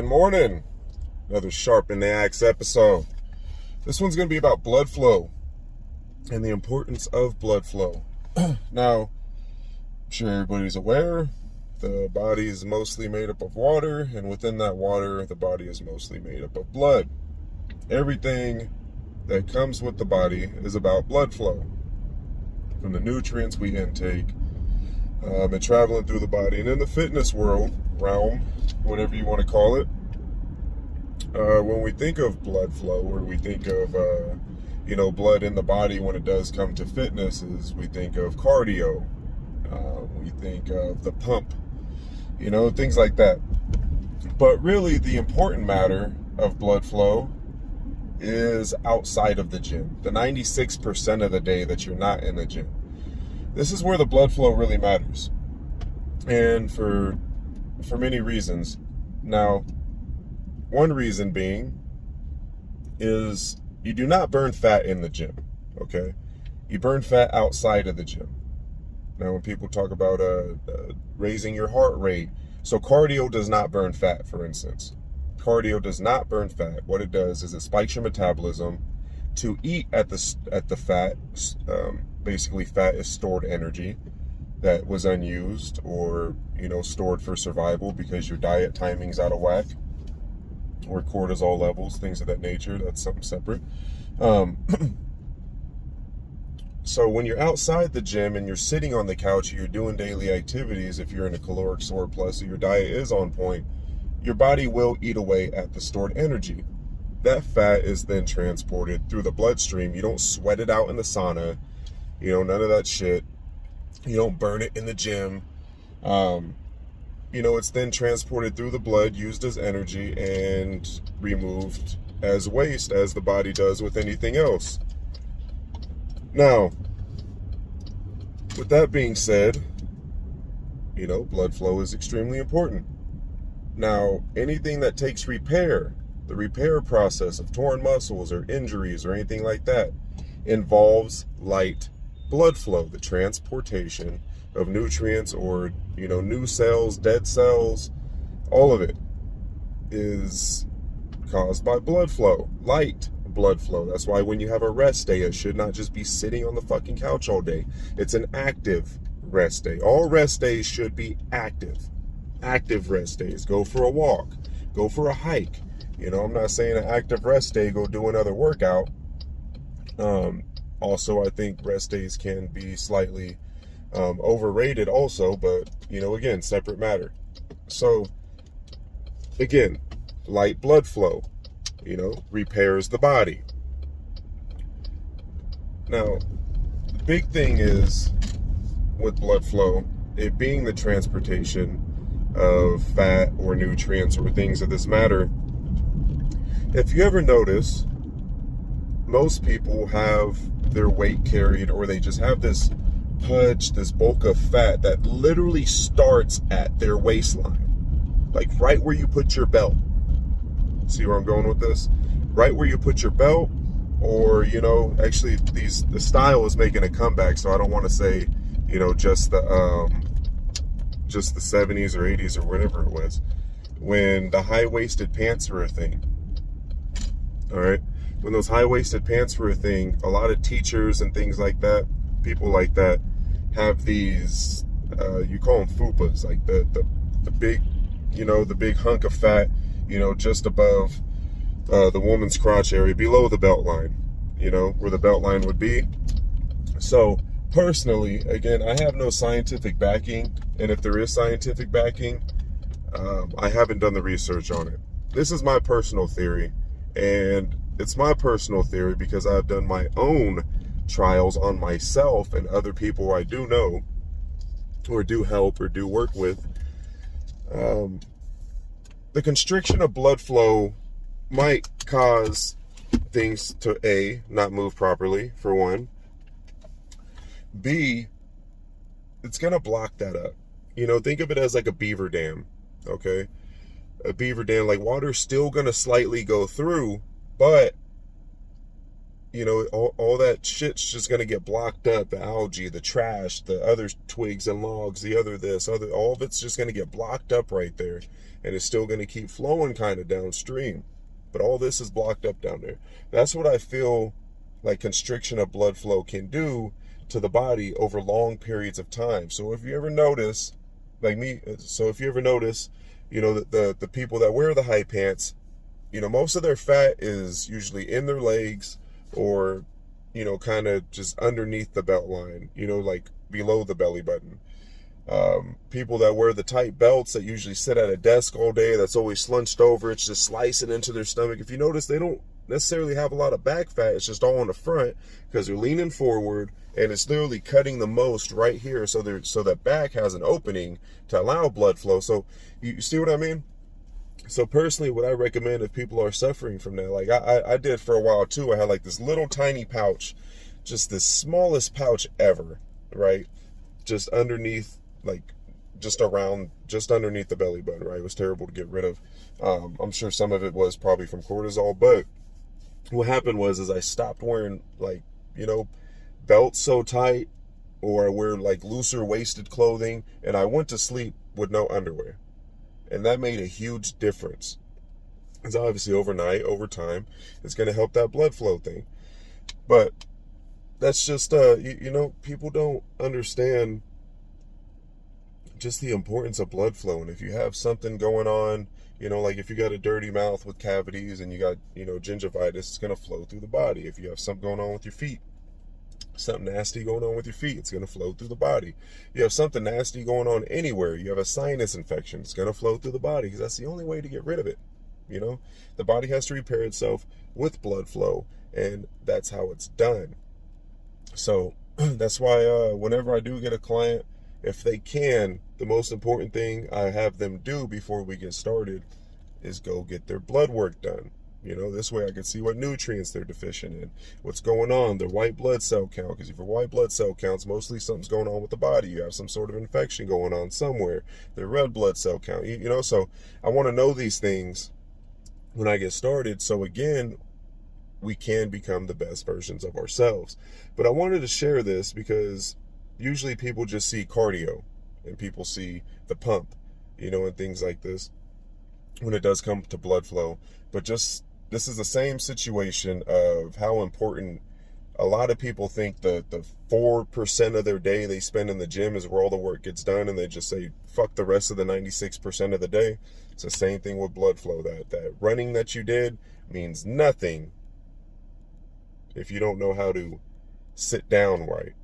morning. Another Sharp in the Axe episode. This one's going to be about blood flow and the importance of blood flow. Now, I'm sure everybody's aware the body is mostly made up of water, and within that water, the body is mostly made up of blood. Everything that comes with the body is about blood flow. From the nutrients we intake, and traveling through the body. And in the fitness realm, whatever you want to call it, when we think of blood flow, or we think of blood in the body when it does come to fitness, is we think of cardio, we think of the pump, things like that. But really the important matter of blood flow is outside of the gym, the 96% of the day that you're not in the gym. This is where the blood flow really matters, and for many reasons. Now, one reason being is you do not burn fat in the gym, okay? You burn fat outside of the gym. Now, when people talk about raising your heart rate, so cardio does not burn fat, for instance. Cardio does not burn fat. What it does is it spikes your metabolism to eat at the fat. Basically, fat is stored energy that was unused, or stored for survival because your diet timing's out of whack, or cortisol levels, things of that nature. That's something separate. So when you're outside the gym and you're sitting on the couch, you're doing daily activities, if you're in a caloric surplus, or your diet is on point, your body will eat away at the stored energy. That fat is then transported through the bloodstream. You don't sweat it out in the sauna, none of that shit. You don't burn it in the gym. It's then transported through the blood, used as energy, and removed as waste, as the body does with anything else. Now, with that being said, blood flow is extremely important. Now, anything that takes repair, the repair process of torn muscles or injuries or anything like that, involves light blood flow, the transportation of nutrients, or new cells, dead cells. All of it is caused by blood flow, light blood flow. That's why when you have a rest day, it should not just be sitting on the fucking couch all day. It's an active rest day. All rest days should be active rest days. Go for a walk, go for a hike. I'm not saying an active rest day go do another workout. Also, I think rest days can be slightly overrated also, but again, separate matter. So again, light blood flow repairs the body. Now, the big thing is with blood flow, it being the transportation of fat or nutrients or things of this matter. If you ever notice, most people have their weight carried, or they just have this pudge, this bulk of fat that literally starts at their waistline, like right where you put your belt. See where I'm going with this? Right where you put your belt, or actually the style is making a comeback, so I don't want to say just the 70s or 80s or whatever it was, when the high-waisted pants were a thing. All right, when those high-waisted pants were a thing, a lot of teachers and things like that, people like that, have these you call them fupas, like the big the big hunk of fat just above the woman's crotch area, below the belt line, where the belt line would be. So personally, again, I have no scientific backing, and if there is scientific backing, I haven't done the research on it. This is my personal theory, and it's my personal theory because I've done my own trials on myself and other people I do know, or do help, or do work with. The constriction of blood flow might cause things to A, not move properly, for one. B, it's going to block that up. Think of it as like a beaver dam, okay? A beaver dam, like water's still going to slightly go through, but, all that shit's just going to get blocked up. The algae, the trash, the other twigs and logs, the other this, other, all of it's just going to get blocked up right there. And it's still going to keep flowing kind of downstream. But all this is blocked up down there. That's what I feel like constriction of blood flow can do to the body over long periods of time. So if you ever notice, like me, the people that wear the high pants, most of their fat is usually in their legs or, kind of just underneath the belt line, like below the belly button. People that wear the tight belts that usually sit at a desk all day, that's always slunched over, it's just slicing into their stomach. If you notice, they don't necessarily have a lot of back fat, it's just all in the front because they're leaning forward and it's literally cutting the most right here, so that back has an opening to allow blood flow. So you see what I mean? So personally, what I recommend if people are suffering from that, like I did for a while too, I had like this little tiny pouch, just the smallest pouch ever, right? Just underneath, like just underneath the belly button, right? It was terrible to get rid of. I'm sure some of it was probably from cortisol, but what happened was I stopped wearing belts so tight, or I wear like looser waisted clothing, and I went to sleep with no underwear. And that made a huge difference. It's obviously overnight, over time, it's going to help that blood flow thing. But that's just, people don't understand just the importance of blood flow. And if you have something going on, like if you got a dirty mouth with cavities and you got, gingivitis, it's going to flow through the body. If you have something going on with your feet, something nasty going on with your feet, it's going to flow through the body. You have something nasty going on anywhere, you have a sinus infection, it's going to flow through the body, because that's the only way to get rid of it. The body has to repair itself with blood flow, and that's how it's done. So that's why whenever I do get a client, if they can, the most important thing I have them do before we get started is go get their blood work done. This way I can see what nutrients they're deficient in, what's going on, their white blood cell count, because if your white blood cell count's mostly something's going on with the body, you have some sort of infection going on somewhere, their red blood cell count, so I want to know these things when I get started, so again, we can become the best versions of ourselves. But I wanted to share this because usually people just see cardio, and people see the pump, and things like this when it does come to blood flow. But this is the same situation of how important a lot of people think the 4% of their day they spend in the gym is where all the work gets done, and they just say fuck the rest of the 96% of the day. It's the same thing with blood flow. That running that you did means nothing if you don't know how to sit down right.